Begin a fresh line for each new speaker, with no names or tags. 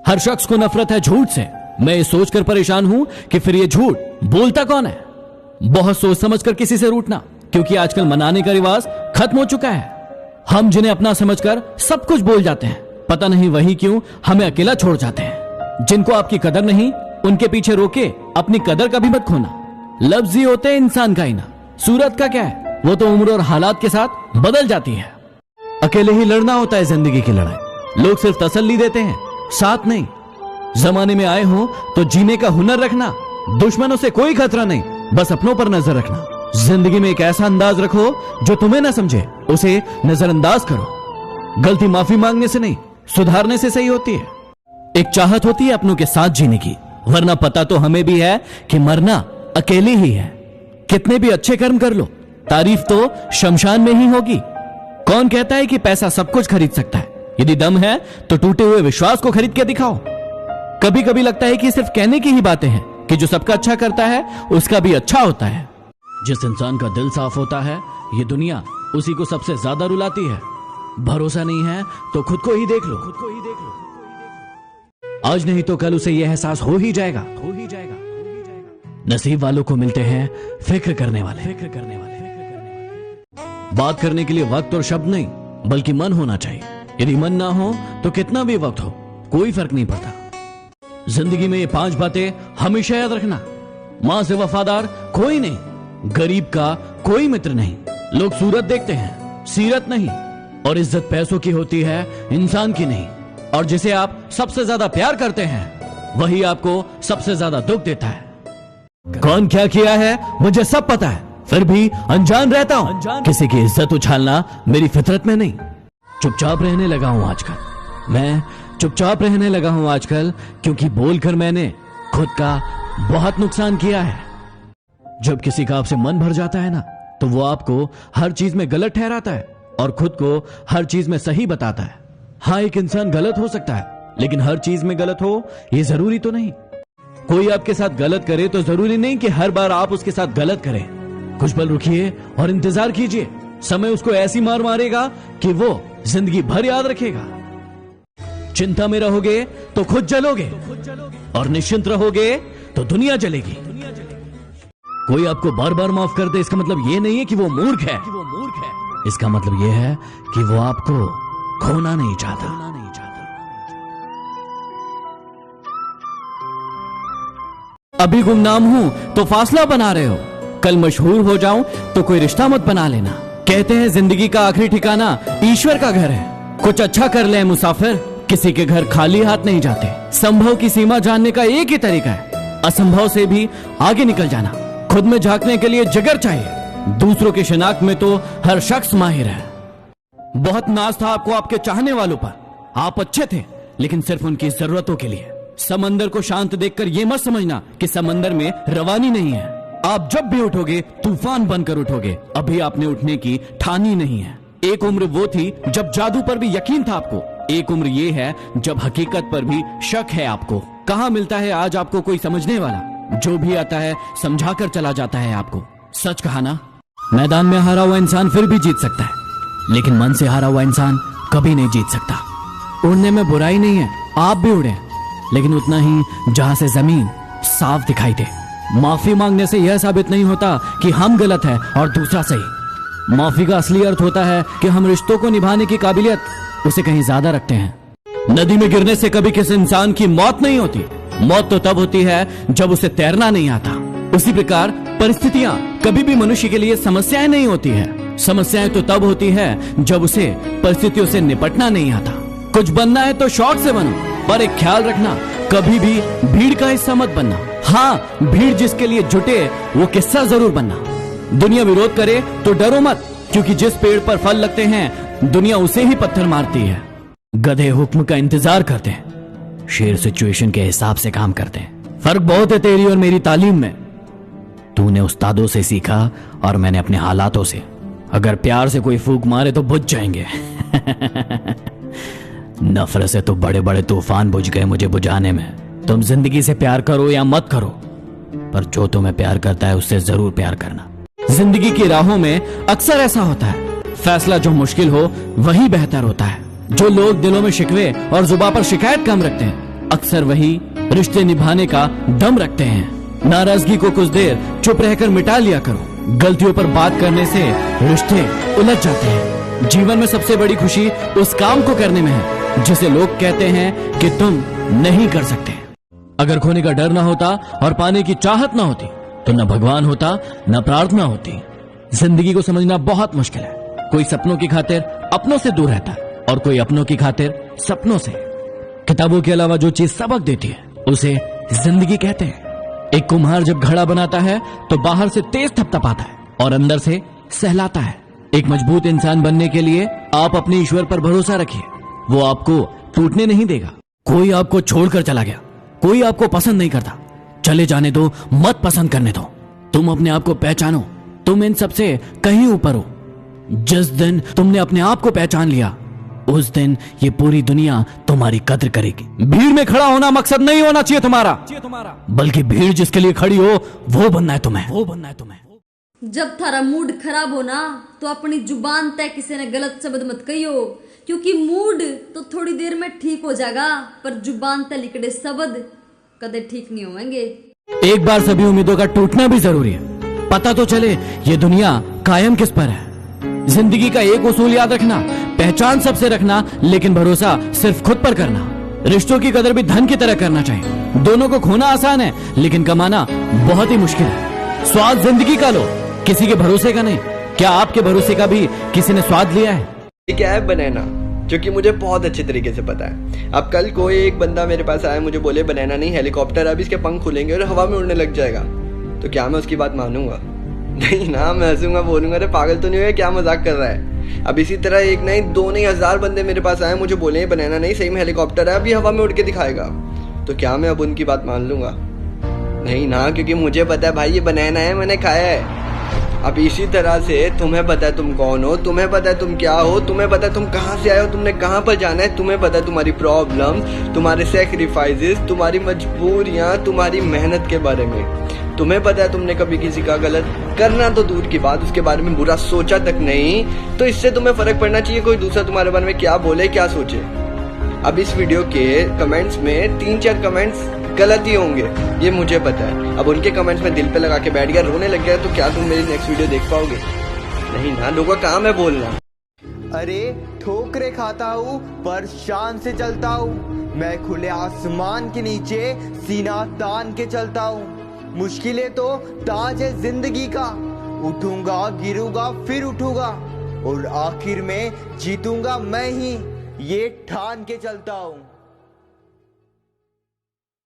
हर शख्स को नफरत है झूठ से। मैं ये सोचकर परेशान हूं कि फिर ये झूठ बोलता कौन है। बहुत सोच समझकर किसी से रूठना, क्योंकि आजकल मनाने का रिवाज खत्म हो चुका है। हम जिन्हें अपना समझकर सब कुछ बोल जाते हैं, पता नहीं वही क्यों हमें अकेला छोड़ जाते हैं। जिनको आपकी कदर नहीं, उनके पीछे रोके अपनी कदर कभी मत खोना। लफ्ज ही होते हैं इंसान का आईना, सूरत का क्या है, वो तो उम्र और हालात के साथ बदल जाती है। अकेले ही लड़ना होता है जिंदगी की लड़ाई। लोग सिर्फ तसल्ली देते हैं, साथ नहीं। जमाने में आए हो तो जीने का हुनर रखना। दुश्मनों से कोई खतरा नहीं, बस अपनों पर नजर रखना। जिंदगी में एक ऐसा अंदाज रखो जो तुम्हें ना समझे, उसे नजरअंदाज करो। गलती माफी मांगने से नहीं, सुधारने से सही होती है। एक चाहत होती है अपनों के साथ जीने की, वरना पता तो हमें भी है कि मरना अकेले ही है। कितने भी अच्छे कर्म कर लो, तारीफ तो शमशान में ही होगी। कौन कहता है कि पैसा सब कुछ खरीद सकता है? यदि दम है तो टूटे हुए विश्वास को खरीद के दिखाओ। कभी कभी लगता है कि सिर्फ कहने की ही बातें हैं कि जो सबका अच्छा करता है उसका भी अच्छा होता है। जिस इंसान का दिल साफ होता है, ये दुनिया उसी को सबसे ज्यादा रुलाती है। भरोसा नहीं है तो खुद को ही देख लो। आज नहीं तो कल उसे यह एहसास हो ही जाएगा। नसीब वालों को मिलते हैं फिक्र करने वाले। बात करने के लिए वक्त और शब्द नहीं, बल्कि मन होना चाहिए। यदि मन ना हो तो कितना भी वक्त हो, कोई फर्क नहीं पड़ता। जिंदगी में ये 5 बातें हमेशा याद रखना। मां से वफादार कोई नहीं, गरीब का कोई मित्र नहीं। लोग सूरत देखते हैं, सीरत नहीं। और इज्जत पैसों की होती है, इंसान की नहीं। और जिसे आप सबसे ज्यादा प्यार करते हैं, वही आपको सबसे ज्यादा दुख देता है। कौन क्या किया है मुझे सब पता है, फिर भी अनजान रहता हूं। किसी की इज्जत उछालना मेरी फितरत में नहीं। चुपचाप रहने लगा हूं आजकल। मैं चुपचाप रहने लगा हूं आजकल, क्योंकि बोलकर मैंने खुद का बहुत नुकसान किया है। जब किसी का आपसे मन भर जाता है ना, तो वो आपको हर चीज में गलत ठहराता है और खुद को हर चीज में सही बताता है। हाँ, एक इंसान गलत हो सकता है, लेकिन हर चीज में गलत हो ये जरूरी तो नहीं। कोई आपके साथ गलत करे तो जरूरी नहीं कि हर बार आप उसके साथ गलत करें। कुछ पल रुकिए और इंतजार कीजिए। समय उसको ऐसी मार मारेगा कि वो जिंदगी भर याद रखेगा। चिंता में रहोगे तो खुद जलोगे, और निश्चिंत रहोगे तो दुनिया जलेगी। कोई आपको बार बार माफ कर दे, इसका मतलब ये नहीं है कि वो मूर्ख है। इसका मतलब ये है कि वो आपको खोना नहीं चाहता। अभी गुमनाम हूं तो फासला बना रहे हो, कल मशहूर हो जाऊं तो कोई रिश्ता मत बना लेना। कहते हैं जिंदगी का आखिरी ठिकाना ईश्वर का घर है। कुछ अच्छा कर ले मुसाफिर, किसी के घर खाली हाथ नहीं जाते। संभव की सीमा जानने का एक ही तरीका है, असंभव से भी आगे निकल जाना। खुद में झांकने के लिए जिगर चाहिए, दूसरों की शिनाख्त में तो हर शख्स माहिर है। बहुत नाज था आपको आपके चाहने वालों पर। आप अच्छे थे, लेकिन सिर्फ उनकी जरूरतों के लिए। समंदर को शांत देखकर यह मत समझना कि समंदर में रवानी नहीं है। आप जब भी उठोगे तूफान बनकर उठोगे। अभी आपने उठने की ठानी नहीं है। एक उम्र वो थी जब जादू पर भी यकीन था आपको, एक उम्र ये है जब हकीकत पर भी शक है आपको। कहां मिलता है आज आपको कोई समझने वाला? जो भी आता है समझाकर चला जाता है आपको। सच कहा ना, मैदान में हारा हुआ इंसान फिर भी जीत सकता है, लेकिन मन से हारा हुआ इंसान कभी नहीं जीत सकता। उड़ने में बुराई नहीं है, आप भी उड़े, लेकिन उतना ही जहां से जमीन साफ दिखाई दे। माफी मांगने से यह साबित नहीं होता कि हम गलत है और दूसरा सही। माफी का असली अर्थ होता है कि हम रिश्तों को निभाने की काबिलियत उसे कहीं ज्यादा रखते हैं। नदी में गिरने से कभी किसी इंसान की मौत नहीं होती। मौत तो तब होती है जब उसे तैरना नहीं आता। उसी प्रकार परिस्थितियां कभी भी मनुष्य के लिए समस्याएं नहीं होती है। समस्याएं तो तब होती है जब उसे परिस्थितियों से निपटना नहीं आता। कुछ बनना है तो शौक से बनो, पर एक ख्याल रखना, कभी भी भीड़ का हिस्सा मत बनना। हाँ, भीड़ जिसके लिए जुटे वो किस्सा जरूर बनना। दुनिया विरोध करे तो डरो मत, क्योंकि जिस पेड़ पर फल लगते हैं दुनिया उसे ही पत्थर मारती है। गधे हुक्म का इंतजार करते हैं, शेर सिचुएशन के हिसाब से काम करते हैं। फर्क बहुत है तेरी और मेरी तालीम में। तूने उस्तादों से सीखा और मैंने अपने हालातों से। अगर प्यार से कोई फूंक मारे तो बुझ जाएंगे। नफरत से तो बड़े बड़े तूफान बुझ गए मुझे बुझाने में। तुम जिंदगी से प्यार करो या मत करो, पर जो तुम्हें प्यार करता है उससे जरूर प्यार करना। जिंदगी की राहों में अक्सर ऐसा होता है, फैसला जो मुश्किल हो वही बेहतर होता है। जो लोग दिलों में शिकवे और जुबान पर शिकायत कम रखते हैं अक्सर वही रिश्ते निभाने का दम रखते हैं। नाराजगी को कुछ देर चुप रहकर मिटा लिया करो। गलतियों पर बात करने से रिश्ते उलझ जाते हैं। जीवन में सबसे बड़ी खुशी उस काम को करने में है जिसे लोग कहते हैं कि तुम नहीं कर सकते। अगर खोने का डर ना होता और पाने की चाहत ना होती तो न भगवान होता न प्रार्थना होती। जिंदगी को समझना बहुत मुश्किल है। कोई सपनों की खातिर अपनों से दूर रहता है और कोई अपनों की खातिर सपनों से। किताबों के अलावा जो चीज सबक देती है उसे जिंदगी कहते हैं। एक कुम्हार जब घड़ा बनाता है तो बाहर से तेज थपथपाता है और अंदर से सहलाता है। एक मजबूत इंसान बनने के लिए आप अपने ईश्वर पर भरोसा रखिए, वो आपको टूटने नहीं देगा। कोई आपको छोड़कर चला गया, कोई आपको पसंद नहीं करता, चले जाने दो, मत पसंद करने दो। तुम अपने आप को पहचानो, तुम इन सबसे कहीं ऊपर हो। जिस दिन तुमने अपने आप को पहचान लिया उस दिन ये पूरी दुनिया तुम्हारी कद्र करेगी। भीड़ में खड़ा होना मकसद नहीं होना चाहिए तुम्हारा, बल्कि भीड़ जिसके लिए खड़ी हो वो बनना है तुम्हें।
जब थारा मूड खराब हो ना तो अपनी जुबान तय किसी ने गलत शब्द मत कहियो, क्योंकि मूड तो थोड़ी देर में ठीक हो जाएगा पर जुबान तय लिखड़े शब्द कदे ठीक नहीं होंगे।
एक बार सभी उम्मीदों का टूटना भी जरूरी है, पता तो चले ये दुनिया कायम किस पर है। जिंदगी का एक उसूल याद रखना, पहचान सबसे रखना लेकिन भरोसा सिर्फ खुद पर करना। रिश्तों की कदर भी धन की तरह करना चाहिए। दोनों को खोना आसान है लेकिन कमाना बहुत ही मुश्किल है। स्वाद जिंदगी का लो, किसी के भरोसे का नहीं। क्या आपके भरोसे का भी किसी ने स्वाद लिया है?
ये क्या है बनाना, जो कि मुझे बहुत अच्छे तरीके से पता है। अब कल कोई एक बंदा मेरे पास आया, मुझे बोले बनाना नहीं हेलीकॉप्टर, अब इसके पंख खुलेंगे और हवा में उड़ने लग जाएगा, तो क्या मैं उसकी बात मानूंगा? नहीं ना, मैं हंसूंगा, बोलूंगा अरे पागल तो नहीं हुआ, क्या मजाक कर रहा है। अब इसी तरह एक नहीं दो नहीं 1000 बंदे मेरे पास आए, मुझे बोले बनाना नहीं सही में हेलीकॉप्टर है, अभी हवा में उड़ के दिखाएगा, तो क्या मैं अब उनकी बात मान लूंगा? नहीं ना, क्योंकि मुझे पता है भाई ये बनाना है, मैंने खाया है। अब इसी तरह से तुम्हें पता है तुम कौन हो, तुम्हें पता है तुम क्या हो, तुम्हें पता है तुम कहाँ से आए हो, तुमने कहाँ पर जाना है, तुम्हें पता है तुम्हारी प्रॉब्लम्स, तुम्हारे सेक्रीफाइसेस, तुम्हारी मजबूरियाँ, तुम्हारी मेहनत के बारे में। तुम्हें पता है तुमने कभी किसी का गलत करना तो दूर की बात, उसके बारे में बुरा सोचा तक नहीं, तो इससे तुम्हें फर्क पड़ना चाहिए कोई दूसरा तुम्हारे बारे में क्या बोले क्या सोचे। अब इस वीडियो के कमेंट्स में 3-4 कमेंट्स गलत ही होंगे, ये मुझे पता है। अब उनके कमेंट्स में दिल पे लगा के बैठ गया, रोने लग गया, तो क्या तुम मेरी नेक्स्ट वीडियो देख पाओगे? नहीं ना, लोगों का काम है बोलना।
अरे ठोकरे खाता हूँ पर शान से चलता हूँ, मैं खुले आसमान के नीचे सीना तान के चलता हूँ। मुश्किलें तो ताज है जिंदगी का, उठूंगा गिरूंगा फिर उठूंगा और आखिर में जीतूंगा मैं ही, ये ठान के चलता हूँ।